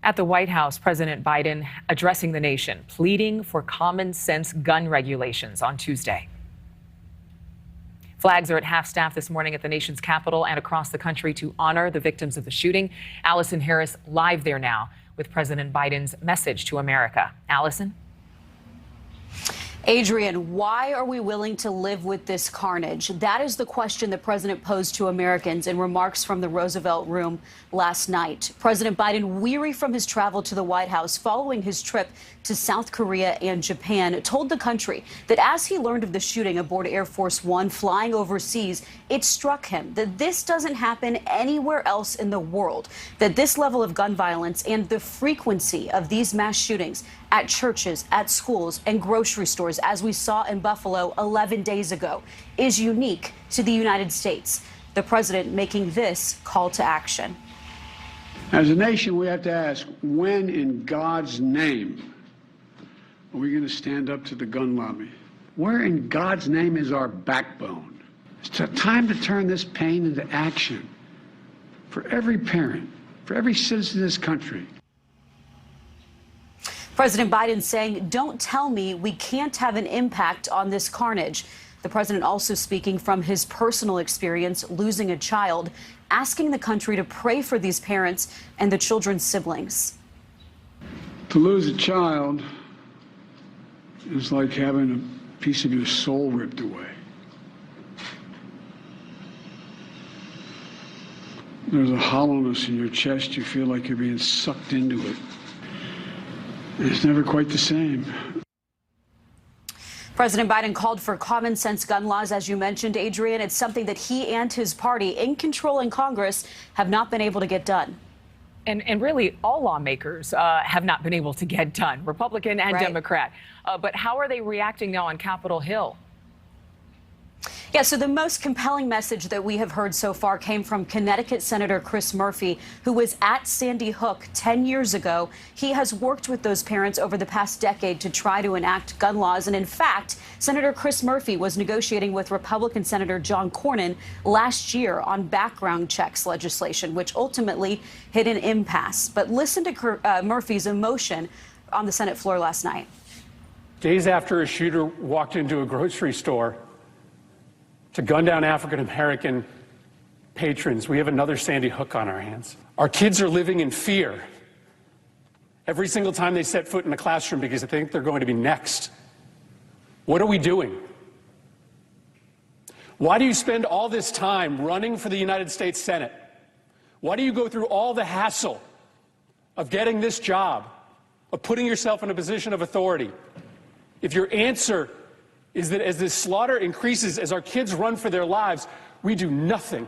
At the White House, President Biden addressing the nation, pleading for common sense gun regulations on Tuesday. Flags are at half-staff this morning at the nation's capital and across the country to honor the victims of the shooting. Allison Harris live there now with President Biden's message to America. Allison? Adrienne, why are we willing to live with this carnage? That is the question the president posed to Americans in remarks from the Roosevelt Room last night. President Biden, weary from his travel to the White House following his trip to South Korea and Japan, told the country that as he learned of the shooting aboard Air Force One flying overseas, it struck him that this doesn't happen anywhere else in the world, that this level of gun violence and the frequency of these mass shootings at churches, at schools, and grocery stores, as we saw in Buffalo 11 days ago, is unique to the United States. The president making this call to action. As a nation, we have to ask, when in God's name are we going to stand up to the gun lobby? Where in God's name is our backbone? It's time to turn this pain into action for every parent, for every citizen of this country. President Biden saying, don't tell me we can't have an impact on this carnage. The president also speaking from his personal experience losing a child, asking the country to pray for these parents and the children's siblings. To lose a child is like having a piece of your soul ripped away. There's a hollowness in your chest. You feel like you're being sucked into it. It's never quite the same. President Biden called for common sense gun laws, as you mentioned, Adrienne. It's something that he and his party in control in Congress have not been able to get done. And really, all lawmakers have not been able to get done, Republican and Democrat. But how are they reacting now on Capitol Hill? Yeah, so the most compelling message that we have heard so far came from Connecticut Senator Chris Murphy, who was at Sandy Hook 10 years ago. He has worked with those parents over the past decade to try to enact gun laws. And in fact, Senator Chris Murphy was negotiating with Republican Senator John Cornyn last year on background checks legislation, which ultimately hit an impasse. But listen to Murphy's emotion on the Senate floor last night. Days after a shooter walked into a grocery store to gun down African-American patrons, we have another Sandy Hook on our hands. Our kids are living in fear every single time they set foot in a classroom because they think they're going to be next. What are we doing? Why do you spend all this time running for the United States Senate? Why do you go through all the hassle of getting this job, of putting yourself in a position of authority, if your answer is that as this slaughter increases, as our kids run for their lives, we do nothing?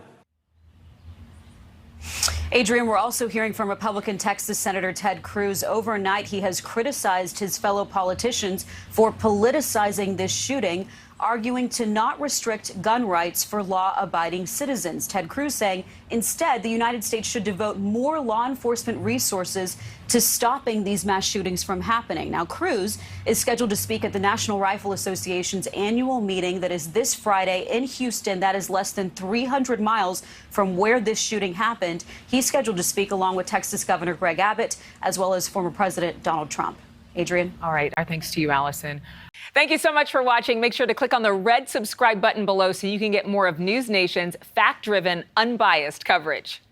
Adrienne, we're also hearing from Republican Texas Senator Ted Cruz. Overnight, he has criticized his fellow politicians for politicizing this shooting, arguing to not restrict gun rights for law-abiding citizens. Ted Cruz saying instead the United States should devote more law enforcement resources to stopping these mass shootings from happening. Now, Cruz is scheduled to speak at the National Rifle Association's annual meeting that is this Friday in Houston. That is less than 300 miles from where this shooting happened. He's scheduled to speak along with Texas Governor Greg Abbott, as well as former President Donald Trump. Adrienne? All right. Our thanks to you, Allison. Thank you so much for watching. Make sure to click on the red subscribe button below so you can get more of NewsNation's fact-driven, unbiased coverage.